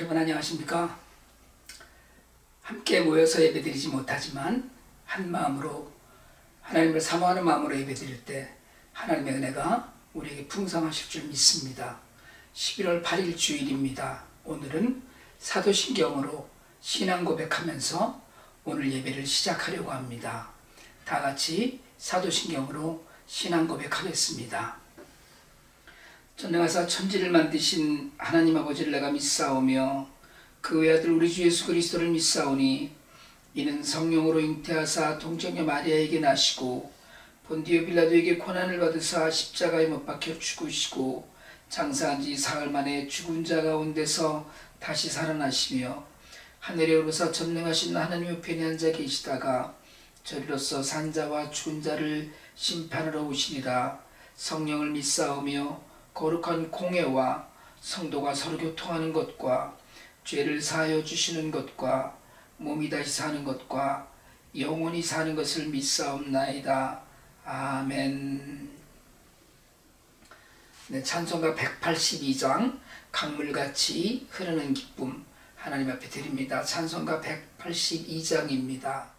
여러분 안녕하십니까? 함께 모여서 예배드리지 못하지만 한 마음으로 하나님을 사모하는 마음으로 예배드릴 때 하나님의 은혜가 우리에게 풍성하실 줄 믿습니다. 11월 8일 주일입니다. 오늘은 사도신경으로 신앙 고백하면서 오늘 예배를 시작하려고 합니다. 다 같이 사도신경으로 신앙 고백하겠습니다. 전능하사 천지를 만드신 하나님 아버지를 내가 믿사오며 그 외아들 우리 주 예수 그리스도를 믿사오니 이는 성령으로 잉태하사 동정녀 마리아에게 나시고 본디오 빌라도에게 고난을 받으사 십자가에 못 박혀 죽으시고 장사한 지 사흘 만에 죽은 자 가운데서 다시 살아나시며 하늘에 오르사 전능하신 하나님 우편에 앉아 계시다가 저리로서 산자와 죽은 자를 심판하러 오시니라. 성령을 믿사오며 거룩한 공회와 성도가 서로 교통하는 것과 죄를 사하여 주시는 것과 몸이 다시 사는 것과 영원히 사는 것을 믿사옵나이다. 아멘. 네, 찬송가 182장 강물같이 흐르는 기쁨 하나님 앞에 드립니다. 찬송가 182장입니다.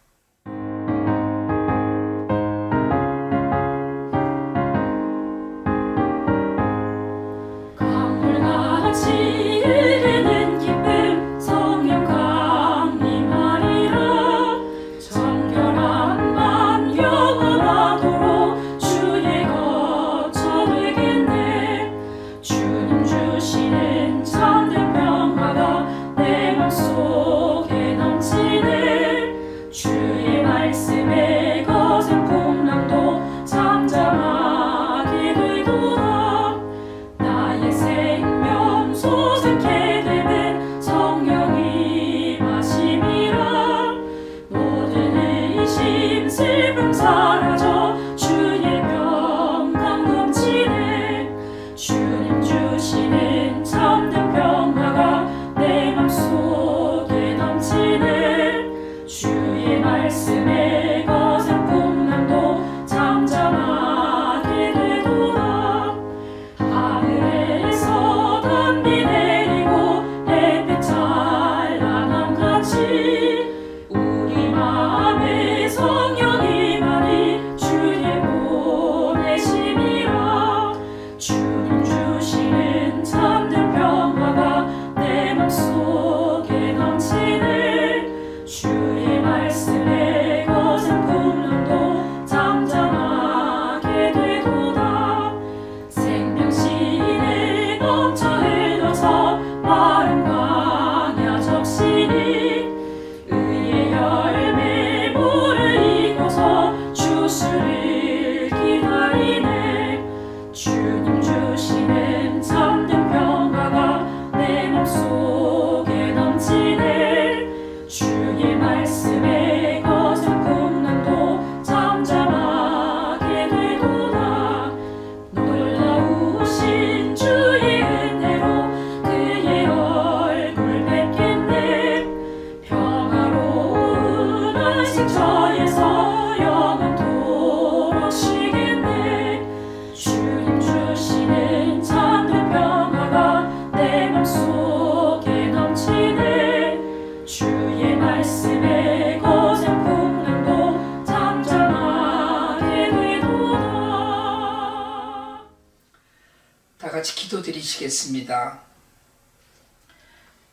같이 기도드리시겠습니다.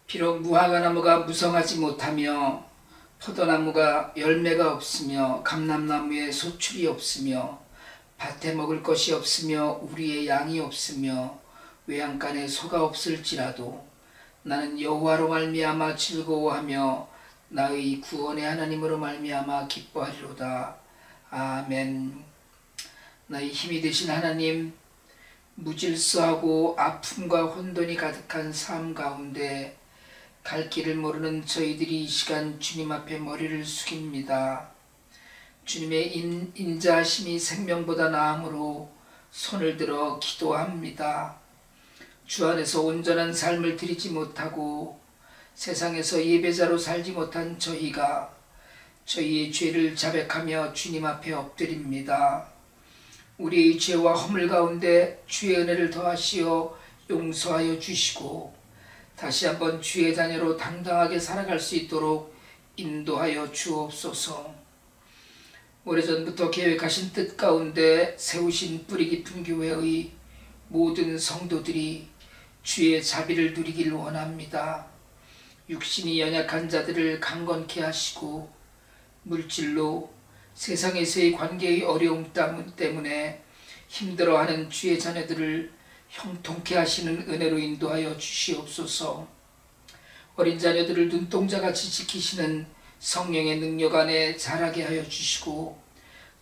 비록 무화과나무가 무성하지 못하며 포도나무가 열매가 없으며 감람나무에 소출이 없으며 밭에 먹을 것이 없으며 우리의 양이 없으며 외양간에 소가 없을지라도 나는 여호와로 말미암아 즐거워하며 나의 구원의 하나님으로 말미암아 기뻐하리로다. 아멘. 나의 힘이 되신 하나님, 무질서하고 아픔과 혼돈이 가득한 삶 가운데 갈 길을 모르는 저희들이 이 시간 주님 앞에 머리를 숙입니다. 주님의 인자하심이 생명보다 나음으로 손을 들어 기도합니다. 주 안에서 온전한 삶을 드리지 못하고 세상에서 예배자로 살지 못한 저희가 저희의 죄를 자백하며 주님 앞에 엎드립니다. 우리의 죄와 허물 가운데 주의 은혜를 더하시어 용서하여 주시고 다시 한번 주의 자녀로 당당하게 살아갈 수 있도록 인도하여 주옵소서. 오래전부터 계획하신 뜻 가운데 세우신 뿌리 깊은 교회의 모든 성도들이 주의 자비를 누리길 원합니다. 육신이 연약한 자들을 강건케 하시고 물질로 세상에서의 관계의 어려움 때문에 힘들어하는 주의 자녀들을 형통케 하시는 은혜로 인도하여 주시옵소서. 어린 자녀들을 눈동자같이 지키시는 성령의 능력 안에 자라게 하여 주시고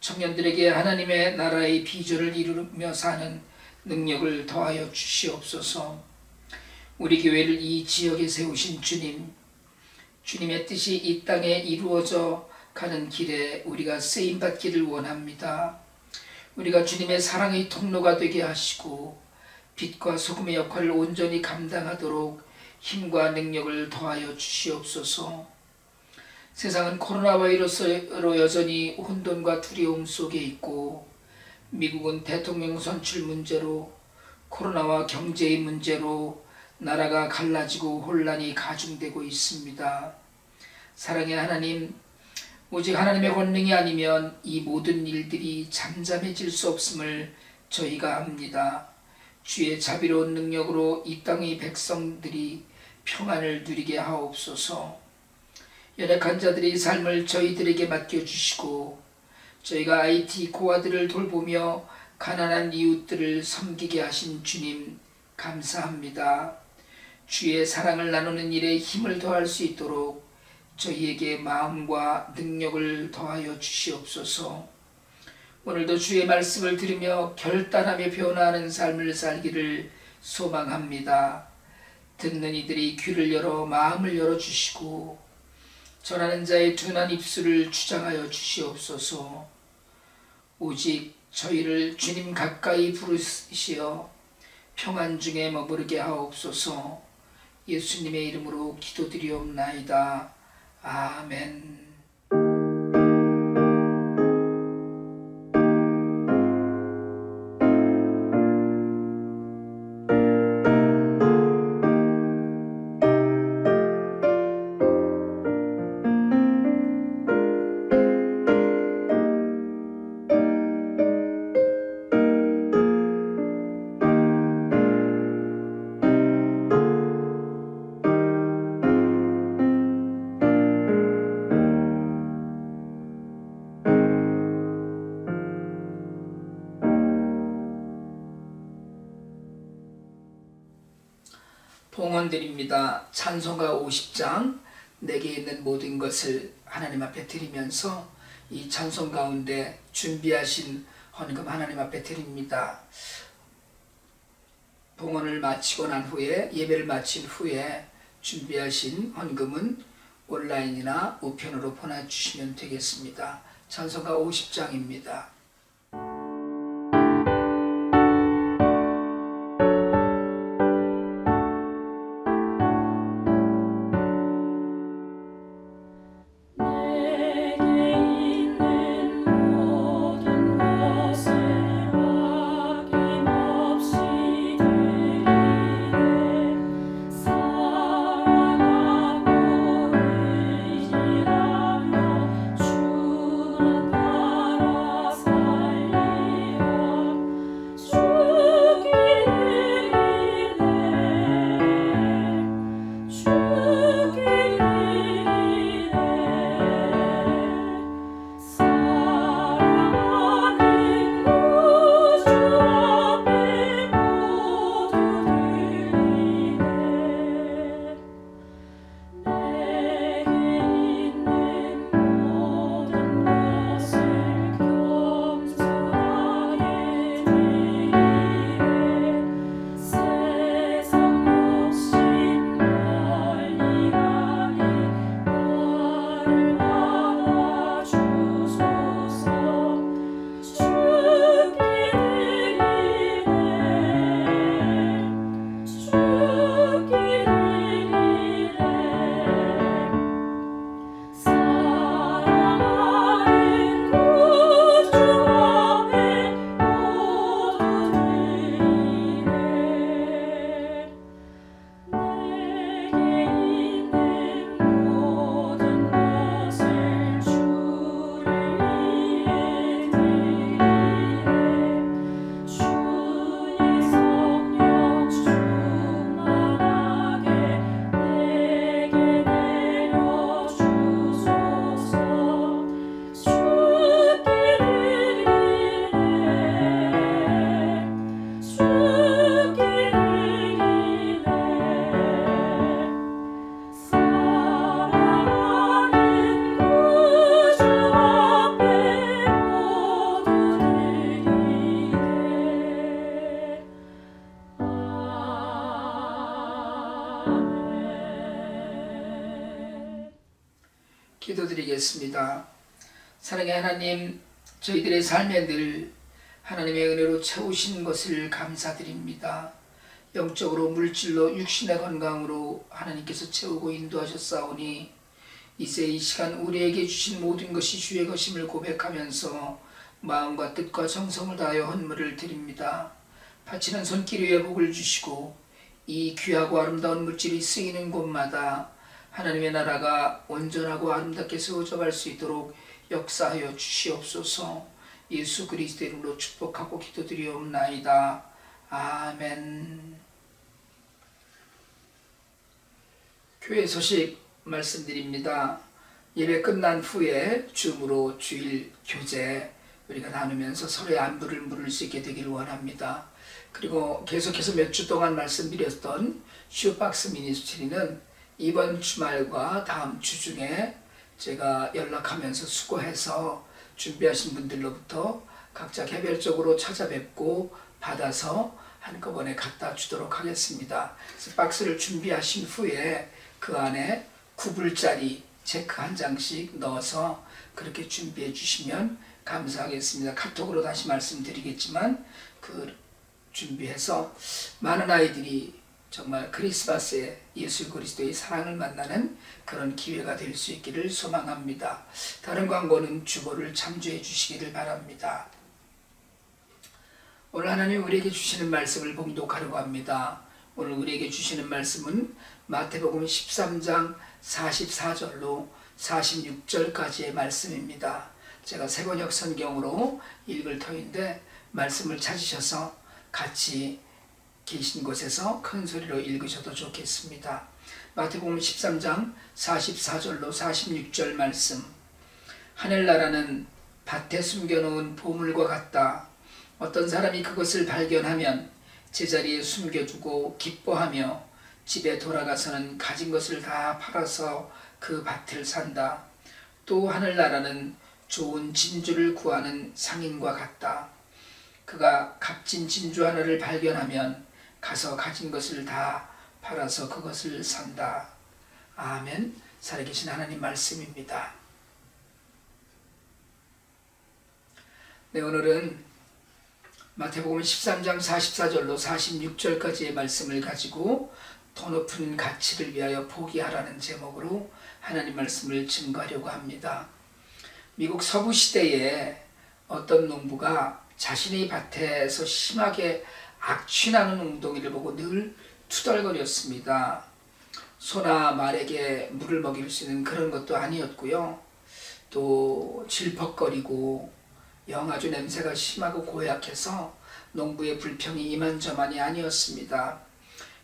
청년들에게 하나님의 나라의 비전을 이루며 사는 능력을 더하여 주시옵소서. 우리 교회를 이 지역에 세우신 주님, 주님의 뜻이 이 땅에 이루어져 가는 길에 우리가 쓰임받기를 원합니다. 우리가 주님의 사랑의 통로가 되게 하시고 빛과 소금의 역할을 온전히 감당하도록 힘과 능력을 더하여 주시옵소서. 세상은 코로나 바이러스로 여전히 혼돈과 두려움 속에 있고 미국은 대통령 선출 문제로 코로나와 경제의 문제로 나라가 갈라지고 혼란이 가중되고 있습니다. 사랑의 하나님, 오직 하나님의 권능이 아니면 이 모든 일들이 잠잠해질 수 없음을 저희가 압니다. 주의 자비로운 능력으로 이 땅의 백성들이 평안을 누리게 하옵소서. 연약한 자들의 삶을 저희들에게 맡겨주시고 저희가 IT 고아들을 돌보며 가난한 이웃들을 섬기게 하신 주님 감사합니다. 주의 사랑을 나누는 일에 힘을 더할 수 있도록 저희에게 마음과 능력을 더하여 주시옵소서. 오늘도 주의 말씀을 들으며 결단하며 변화하는 삶을 살기를 소망합니다. 듣는 이들이 귀를 열어 마음을 열어주시고 전하는 자의 둔한 입술을 주장하여 주시옵소서. 오직 저희를 주님 가까이 부르시어 평안 중에 머무르게 하옵소서. 예수님의 이름으로 기도드리옵나이다. 아멘. 봉헌드립니다. 찬송가 50장 내게 있는 모든 것을 하나님 앞에 드리면서 이 찬송 가운데 준비하신 헌금 하나님 앞에 드립니다. 봉헌을 마치고 난 후에 예배를 마친 후에 준비하신 헌금은 온라인이나 우편으로 보내주시면 되겠습니다. 찬송가 50장입니다. 사랑하고 의지하며 주만 따라 기도드리겠습니다. 사랑의 하나님, 저희들의 삶에 늘 하나님의 은혜로 채우신 것을 감사드립니다. 영적으로, 물질로, 육신의 건강으로 하나님께서 채우고 인도하셨사오니 이제 이 시간 우리에게 주신 모든 것이 주의 것임을 고백하면서 마음과 뜻과 정성을 다하여 헌물을 드립니다. 바치는 손길 위에 복을 주시고 이 귀하고 아름다운 물질이 쓰이는 곳마다 하나님의 나라가 온전하고 아름답게 세워져 갈 수 있도록 역사하여 주시옵소서. 예수 그리스도의 이름으로 축복하고 기도드리옵나이다. 아멘. 교회 소식 말씀드립니다. 예배 끝난 후에 줌으로 주일 교제 우리가 나누면서 서로의 안부를 물을 수 있게 되기를 원합니다. 그리고 계속해서 몇 주 동안 말씀드렸던 슈박스 미니스트리는 이번 주말과 다음 주 중에 제가 연락하면서 수고해서 준비하신 분들로부터 각자 개별적으로 찾아뵙고 받아서 한꺼번에 갖다 주도록 하겠습니다. 그래서 박스를 준비하신 후에 그 안에 9불짜리 체크 한 장씩 넣어서 그렇게 준비해 주시면 감사하겠습니다. 카톡으로 다시 말씀드리겠지만 그 준비해서 많은 아이들이 정말 크리스마스에 예수 그리스도의 사랑을 만나는 그런 기회가 될 수 있기를 소망합니다. 다른 광고는 주보를 참조해 주시기를 바랍니다. 오늘 하나님 우리에게 주시는 말씀을 봉독하려고 합니다. 오늘 우리에게 주시는 말씀은 마태복음 13장 44절로 46절까지의 말씀입니다. 제가 세번역 성경으로 읽을 터인데 말씀을 찾으셔서 같이 계신 곳에서 큰 소리로 읽으셔도 좋겠습니다. 마태복음 13장 44절로 46절 말씀. 하늘나라는 밭에 숨겨놓은 보물과 같다. 어떤 사람이 그것을 발견하면 제자리에 숨겨두고 기뻐하며 집에 돌아가서는 가진 것을 다 팔아서 그 밭을 산다. 또 하늘나라는 좋은 진주를 구하는 상인과 같다. 그가 값진 진주 하나를 발견하면 가서 가진 것을 다 팔아서 그것을 산다. 아멘. 살아계신 하나님 말씀입니다. 네, 오늘은 마태복음 13장 44절로 46절까지의 말씀을 가지고 더 높은 가치를 위하여 포기하라는 제목으로 하나님 말씀을 증거하려고 합니다. 미국 서부 시대에 어떤 농부가 자신의 밭에서 심하게 악취나는 웅덩이를 보고 늘 투덜거렸습니다. 소나 말에게 물을 먹일 수 있는 그런 것도 아니었고요. 또 질퍽거리고 영 아주 냄새가 심하고 고약해서 농부의 불평이 이만저만이 아니었습니다.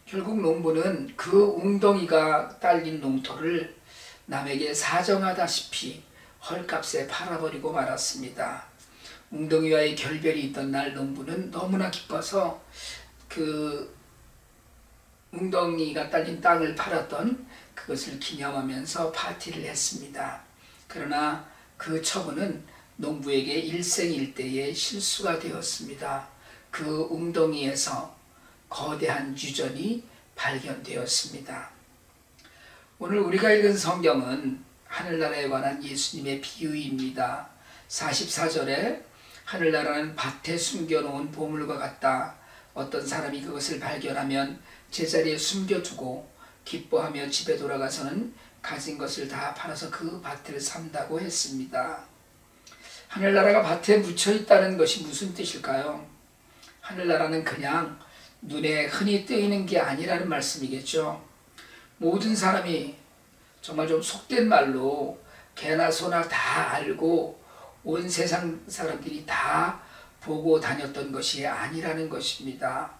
결국 농부는 그 웅덩이가 딸린 농토를 남에게 사정하다시피 헐값에 팔아버리고 말았습니다. 웅덩이와의 결별이 있던 날 농부는 너무나 기뻐서 그 웅덩이가 딸린 땅을 팔았던 그것을 기념하면서 파티를 했습니다. 그러나 그 처분은 농부에게 일생일대의 실수가 되었습니다. 그 웅덩이에서 거대한 유전이 발견되었습니다. 오늘 우리가 읽은 성경은 하늘나라에 관한 예수님의 비유입니다. 44절에 하늘나라는 밭에 숨겨놓은 보물과 같다. 어떤 사람이 그것을 발견하면 제자리에 숨겨두고 기뻐하며 집에 돌아가서는 가진 것을 다 팔아서 그 밭을 산다고 했습니다. 하늘나라가 밭에 묻혀있다는 것이 무슨 뜻일까요? 하늘나라는 그냥 눈에 흔히 뜨이는 게 아니라는 말씀이겠죠. 모든 사람이 정말 좀 속된 말로 개나 소나 다 알고 온 세상 사람들이 다 보고 다녔던 것이 아니라는 것입니다.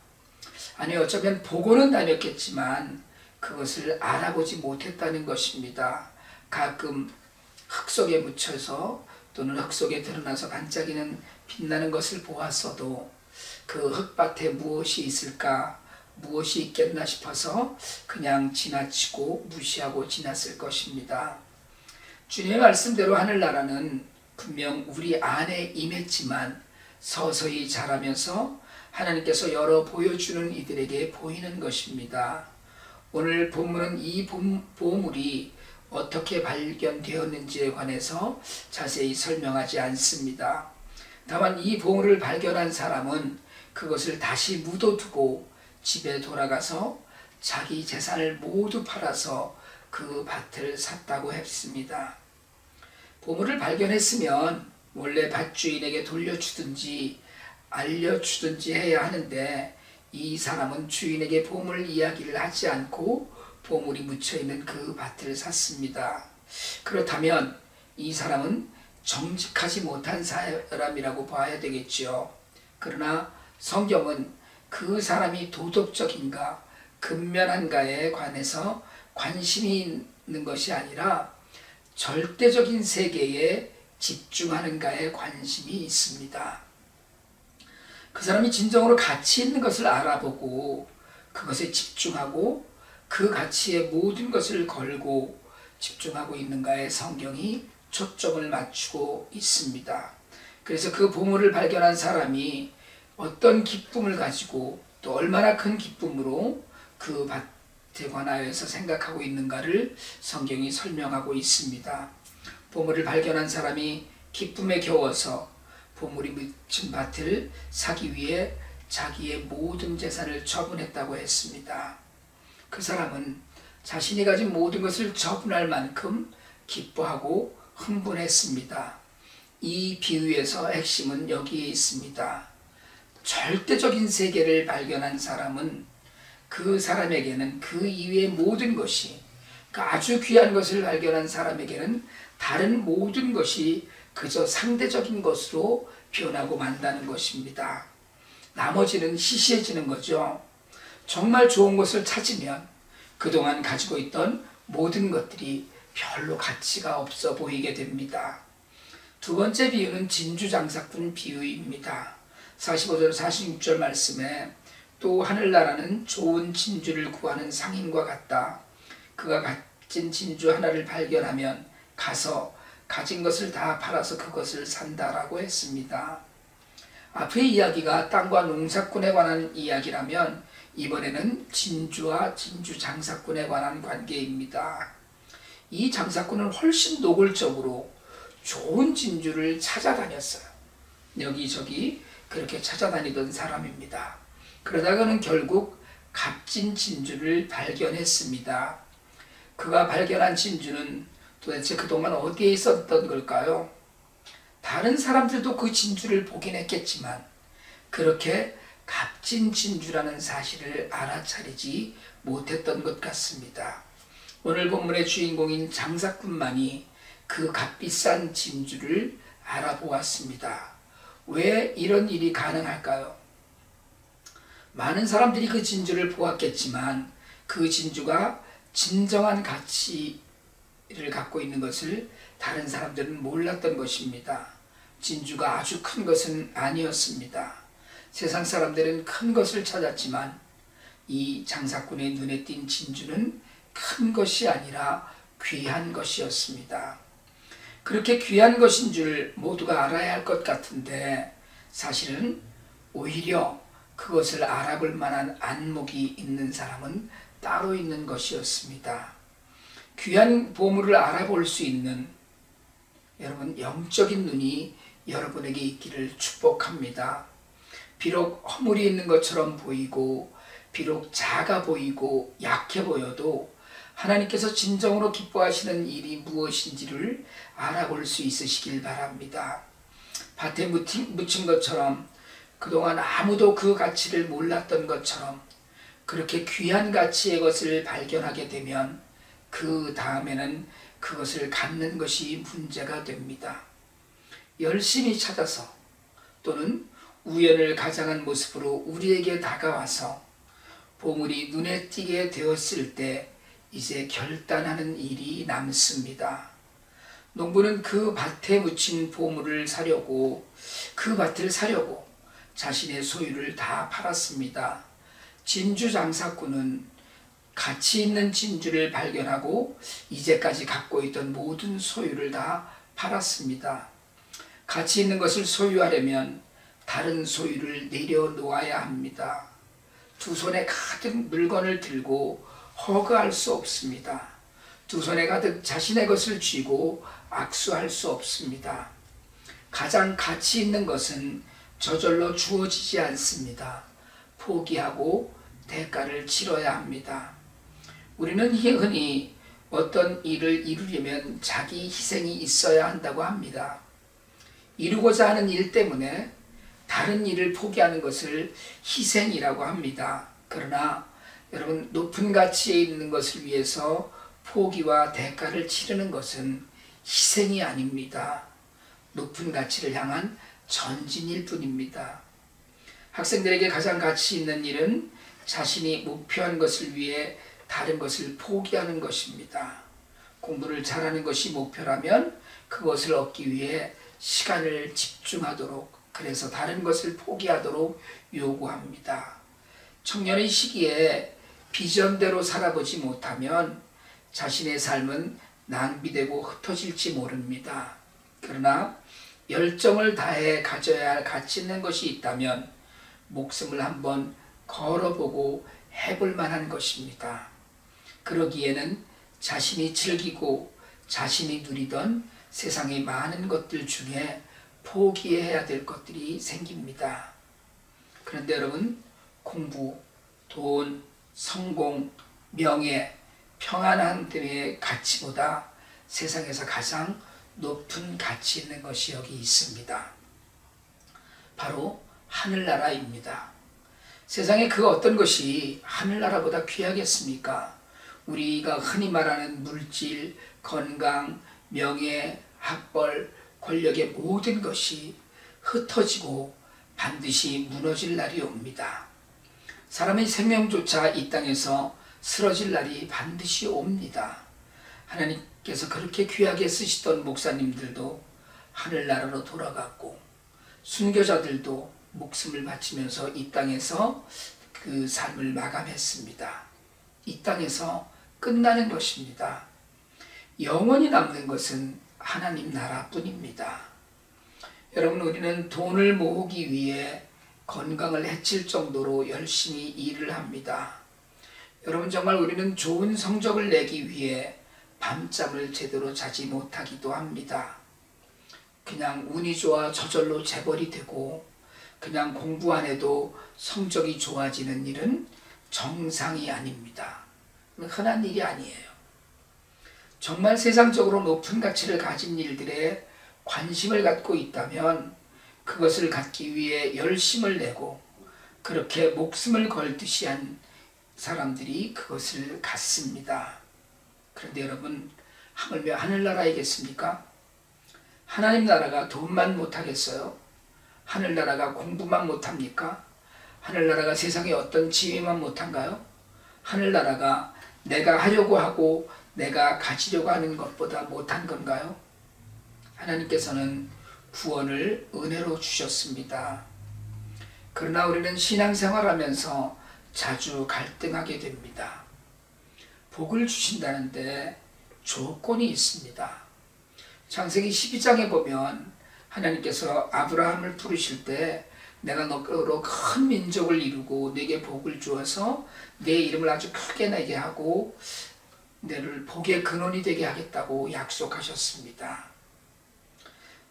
아니 어쩌면 보고는 다녔겠지만 그것을 알아보지 못했다는 것입니다. 가끔 흙 속에 묻혀서 또는 흙 속에 드러나서 반짝이는 빛나는 것을 보았어도 그 흙밭에 무엇이 있을까, 무엇이 있겠나 싶어서 그냥 지나치고 무시하고 지났을 것입니다. 주님의 말씀대로 하늘나라는 분명 우리 안에 임했지만 서서히 자라면서 하나님께서 열어 보여주는 이들에게 보이는 것입니다. 오늘 본문은 이 보물이 어떻게 발견되었는지에 관해서 자세히 설명하지 않습니다. 다만 이 보물을 발견한 사람은 그것을 다시 묻어두고 집에 돌아가서 자기 재산을 모두 팔아서 그 밭을 샀다고 했습니다. 보물을 발견했으면 원래 밭주인에게 돌려주든지 알려주든지 해야 하는데 이 사람은 주인에게 보물 이야기를 하지 않고 보물이 묻혀있는 그 밭을 샀습니다. 그렇다면 이 사람은 정직하지 못한 사람이라고 봐야 되겠죠. 그러나 성경은 그 사람이 도덕적인가 근면한가에 관해서 관심이 있는 것이 아니라 절대적인 세계에 집중하는가에 관심이 있습니다. 그 사람이 진정으로 가치 있는 것을 알아보고 그것에 집중하고 그 가치에 모든 것을 걸고 집중하고 있는가에 성경이 초점을 맞추고 있습니다. 그래서 그 보물을 발견한 사람이 어떤 기쁨을 가지고 또 얼마나 큰 기쁨으로 그 밭에 관하여서 생각하고 있는가를 성경이 설명하고 있습니다. 보물을 발견한 사람이 기쁨에 겨워서 보물이 묻힌 밭을 사기 위해 자기의 모든 재산을 처분했다고 했습니다. 그 사람은 자신이 가진 모든 것을 처분할 만큼 기뻐하고 흥분했습니다. 이 비유에서 핵심은 여기에 있습니다. 절대적인 세계를 발견한 사람은 그 사람에게는 그 이외의 모든 것이, 아주 귀한 것을 발견한 사람에게는 다른 모든 것이 그저 상대적인 것으로 변하고 만다는 것입니다. 나머지는 시시해지는 거죠. 정말 좋은 것을 찾으면 그동안 가지고 있던 모든 것들이 별로 가치가 없어 보이게 됩니다. 두 번째 비유는 진주장사꾼 비유입니다. 45절 46절 말씀에 또 하늘나라는 좋은 진주를 구하는 상인과 같다. 그가 가진 진주 하나를 발견하면 가서 가진 것을 다 팔아서 그것을 산다라고 했습니다. 앞의 이야기가 땅과 농사꾼에 관한 이야기라면 이번에는 진주와 진주 장사꾼에 관한 관계입니다. 이 장사꾼은 훨씬 노골적으로 좋은 진주를 찾아다녔어요. 여기저기 그렇게 찾아다니던 사람입니다. 그러다가는 결국 값진 진주를 발견했습니다. 그가 발견한 진주는 도대체 그동안 어디에 있었던 걸까요? 다른 사람들도 그 진주를 보긴 했겠지만 그렇게 값진 진주라는 사실을 알아차리지 못했던 것 같습니다. 오늘 본문의 주인공인 장사꾼만이 그 값비싼 진주를 알아보았습니다. 왜 이런 일이 가능할까요? 많은 사람들이 그 진주를 보았겠지만 그 진주가 진정한 가치를 갖고 있는 것을 다른 사람들은 몰랐던 것입니다. 진주가 아주 큰 것은 아니었습니다. 세상 사람들은 큰 것을 찾았지만 이 장사꾼의 눈에 띈 진주는 큰 것이 아니라 귀한 것이었습니다. 그렇게 귀한 것인 줄 모두가 알아야 할 것 같은데 사실은 오히려 그것을 알아볼 만한 안목이 있는 사람은 따로 있는 것이었습니다. 귀한 보물을 알아볼 수 있는 여러분 영적인 눈이 여러분에게 있기를 축복합니다. 비록 허물이 있는 것처럼 보이고 비록 작아 보이고 약해 보여도 하나님께서 진정으로 기뻐하시는 일이 무엇인지를 알아볼 수 있으시길 바랍니다. 밭에 묻힌 것처럼 그동안 아무도 그 가치를 몰랐던 것처럼 그렇게 귀한 가치의 것을 발견하게 되면 그 다음에는 그것을 갖는 것이 문제가 됩니다. 열심히 찾아서 또는 우연을 가장한 모습으로 우리에게 다가와서 보물이 눈에 띄게 되었을 때 이제 결단하는 일이 남습니다. 농부는 그 밭에 묻힌 보물을 사려고 그 밭을 사려고 자신의 소유를 다 팔았습니다. 진주 장사꾼은 가치 있는 진주를 발견하고 이제까지 갖고 있던 모든 소유를 다 팔았습니다. 가치 있는 것을 소유하려면 다른 소유를 내려놓아야 합니다. 두 손에 가득 물건을 들고 허그할 수 없습니다. 두 손에 가득 자신의 것을 쥐고 악수할 수 없습니다. 가장 가치 있는 것은 저절로 주어지지 않습니다. 포기하고 대가를 치러야 합니다. 우리는 흔히 어떤 일을 이루려면 자기 희생이 있어야 한다고 합니다. 이루고자 하는 일 때문에 다른 일을 포기하는 것을 희생이라고 합니다. 그러나 여러분, 높은 가치에 있는 것을 위해서 포기와 대가를 치르는 것은 희생이 아닙니다. 높은 가치를 향한 전진일 뿐입니다. 학생들에게 가장 가치 있는 일은 자신이 목표한 것을 위해 다른 것을 포기하는 것입니다. 공부를 잘하는 것이 목표라면 그것을 얻기 위해 시간을 집중하도록, 그래서 다른 것을 포기하도록 요구합니다. 청년의 시기에 비전대로 살아보지 못하면 자신의 삶은 낭비되고 흩어질지 모릅니다. 그러나 열정을 다해 가져야 할 가치 있는 것이 있다면 목숨을 한번 걸어보고 해볼 만한 것입니다. 그러기에는 자신이 즐기고 자신이 누리던 세상의 많은 것들 중에 포기해야 될 것들이 생깁니다. 그런데 여러분, 공부, 돈, 성공, 명예, 평안한 등의 가치보다 세상에서 가장 높은 가치 있는 것이 여기 있습니다. 바로 하늘나라입니다. 세상에 그 어떤 것이 하늘나라보다 귀하겠습니까? 우리가 흔히 말하는 물질, 건강, 명예, 학벌, 권력의 모든 것이 흩어지고 반드시 무너질 날이 옵니다. 사람의 생명조차 이 땅에서 쓰러질 날이 반드시 옵니다. 하나님께서 그렇게 귀하게 쓰시던 목사님들도 하늘나라로 돌아갔고, 순교자들도 목숨을 바치면서 이 땅에서 그 삶을 마감했습니다. 이 땅에서 끝나는 것입니다. 영원히 남는 것은 하나님 나라뿐입니다. 여러분, 우리는 돈을 모으기 위해 건강을 해칠 정도로 열심히 일을 합니다. 여러분, 정말 우리는 좋은 성적을 내기 위해 밤잠을 제대로 자지 못하기도 합니다. 그냥 운이 좋아 저절로 재벌이 되고 그냥 공부 안 해도 성적이 좋아지는 일은 정상이 아닙니다. 흔한 일이 아니에요. 정말 세상적으로 높은 가치를 가진 일들에 관심을 갖고 있다면 그것을 갖기 위해 열심을 내고 그렇게 목숨을 걸듯이 한 사람들이 그것을 갖습니다. 그런데 여러분, 하물며 하늘나라이겠습니까? 하나님 나라가 돈만 못하겠어요? 하늘나라가 공부만 못합니까? 하늘나라가 세상에 어떤 지위만 못한가요? 하늘나라가 내가 하려고 하고 내가 가지려고 하는 것보다 못한 건가요? 하나님께서는 구원을 은혜로 주셨습니다. 그러나 우리는 신앙생활하면서 자주 갈등하게 됩니다. 복을 주신다는데 조건이 있습니다. 창세기 12장에 보면 하나님께서 아브라함을 부르실 때 내가 너로 큰 민족을 이루고 네게 복을 주어서 내 이름을 아주 크게 나게 하고 너를 복의 근원이 되게 하겠다고 약속하셨습니다.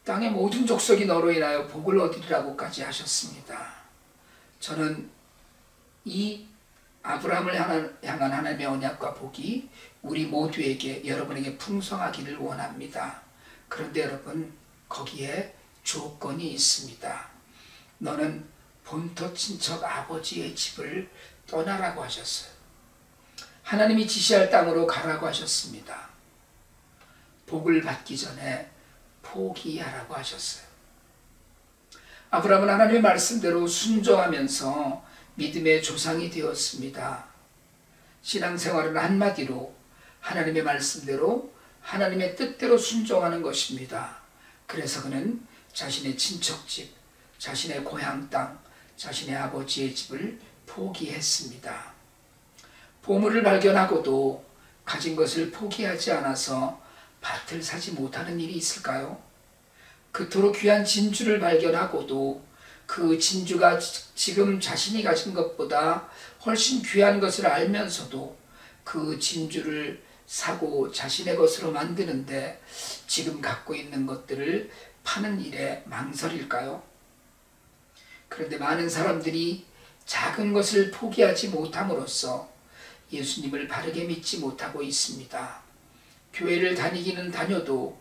땅의 모든 족속이 너로 인하여 복을 얻으리라고까지 하셨습니다. 저는 이 아브라함을 향한 하나님의 언약과 복이 우리 모두에게, 여러분에게 풍성하기를 원합니다. 그런데 여러분, 거기에 조건이 있습니다. 너는 본토 친척 아버지의 집을 떠나라고 하셨어요. 하나님이 지시할 땅으로 가라고 하셨습니다. 복을 받기 전에 포기하라고 하셨어요. 아브라함은 하나님의 말씀대로 순종하면서 믿음의 조상이 되었습니다. 신앙생활은 한마디로 하나님의 말씀대로 하나님의 뜻대로 순종하는 것입니다. 그래서 그는 자신의 친척집, 자신의 고향 땅, 자신의 아버지의 집을 포기했습니다. 보물을 발견하고도 가진 것을 포기하지 않아서 밭을 사지 못하는 일이 있을까요? 그토록 귀한 진주를 발견하고도 그 진주가 지금 자신이 가진 것보다 훨씬 귀한 것을 알면서도 그 진주를 사고 자신의 것으로 만드는데 지금 갖고 있는 것들을 파는 일에 망설일까요? 그런데 많은 사람들이 작은 것을 포기하지 못함으로써 예수님을 바르게 믿지 못하고 있습니다. 교회를 다니기는 다녀도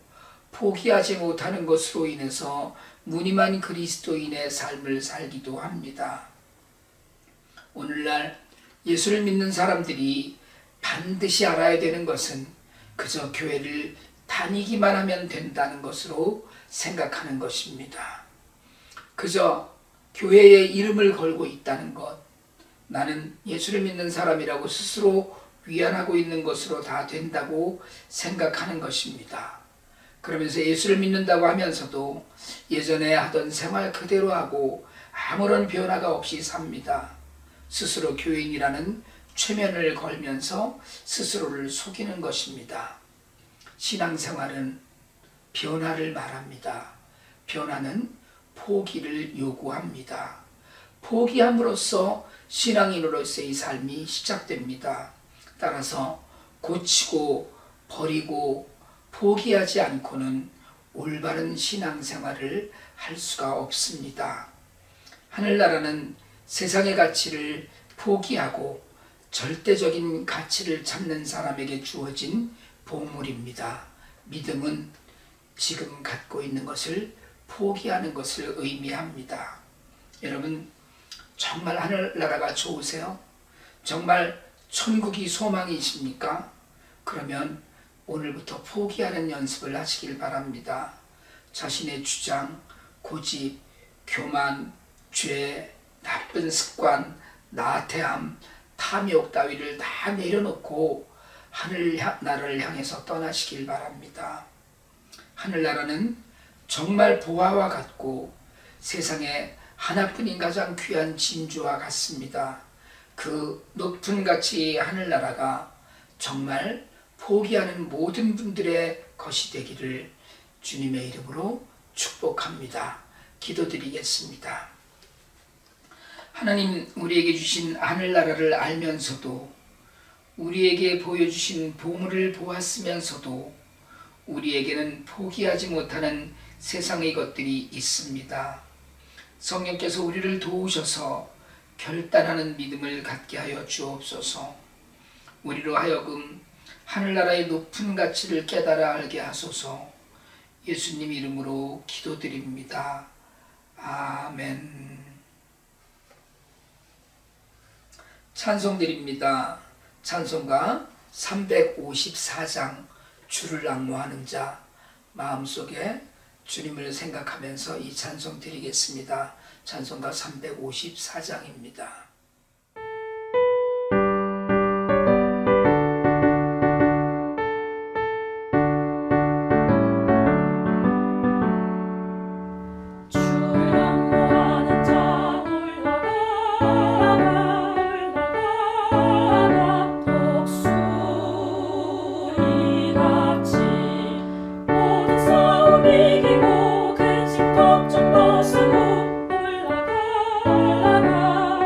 포기하지 못하는 것으로 인해서 무늬만 그리스도인의 삶을 살기도 합니다. 오늘날 예수를 믿는 사람들이 반드시 알아야 되는 것은 그저 교회를 다니기만 하면 된다는 것으로 생각하는 것입니다. 그저 교회에 이름을 걸고 있다는 것, 나는 예수를 믿는 사람이라고 스스로 위안하고 있는 것으로 다 된다고 생각하는 것입니다. 그러면서 예수를 믿는다고 하면서도 예전에 하던 생활 그대로 하고 아무런 변화가 없이 삽니다. 스스로 교인이라는 최면을 걸면서 스스로를 속이는 것입니다. 신앙생활은 변화를 말합니다. 변화는 포기를 요구합니다. 포기함으로써 신앙인으로서의 삶이 시작됩니다. 따라서 고치고 버리고 포기하지 않고는 올바른 신앙생활을 할 수가 없습니다. 하늘나라는 세상의 가치를 포기하고 절대적인 가치를 찾는 사람에게 주어진 보물입니다. 믿음은 지금 갖고 있는 것을 포기하는 것을 의미합니다. 여러분, 정말 하늘나라가 좋으세요? 정말 천국이 소망이십니까? 그러면 오늘부터 포기하는 연습을 하시길 바랍니다. 자신의 주장, 고집, 교만, 죄, 나쁜 습관, 나태함, 탐욕 따위를 다 내려놓고 하늘나라를 향해서 떠나시길 바랍니다. 하늘나라는 정말 보화와 같고 세상에 하나뿐인 가장 귀한 진주와 같습니다. 그 높은 가치의 하늘나라가 정말 포기하는 모든 분들의 것이 되기를 주님의 이름으로 축복합니다. 기도드리겠습니다. 하나님, 우리에게 주신 하늘나라를 알면서도 우리에게 보여주신 보물을 보았으면서도 우리에게는 포기하지 못하는 세상의 것들이 있습니다. 성령께서 우리를 도우셔서 결단하는 믿음을 갖게 하여 주옵소서. 우리로 하여금 하늘나라의 높은 가치를 깨달아 알게 하소서. 예수님 이름으로 기도드립니다. 아멘. 찬송드립니다. 찬송가 354장 주를 앙모하는 자. 마음속에 주님을 생각하면서 이 찬송 드리겠습니다. 찬송가 354장입니다. 이기고 근심 걱정 벗으고 올라가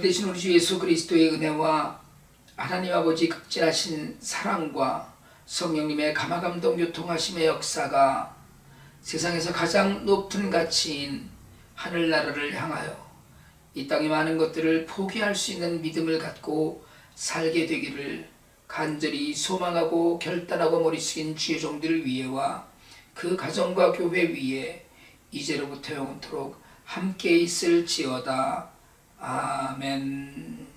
되신 우리 주 예수 그리스도의 은혜와 하나님 아버지 극진하신 사랑과 성령님의 감화감동 교통하심의 역사가 세상에서 가장 높은 가치인 하늘나라를 향하여 이 땅의 많은 것들을 포기할 수 있는 믿음을 갖고 살게 되기를 간절히 소망하고 결단하고 머리 숙인 주의 종들 위에와 그 가정과 교회 위에 이제로부터 영원토록 함께 있을지어다. 아멘.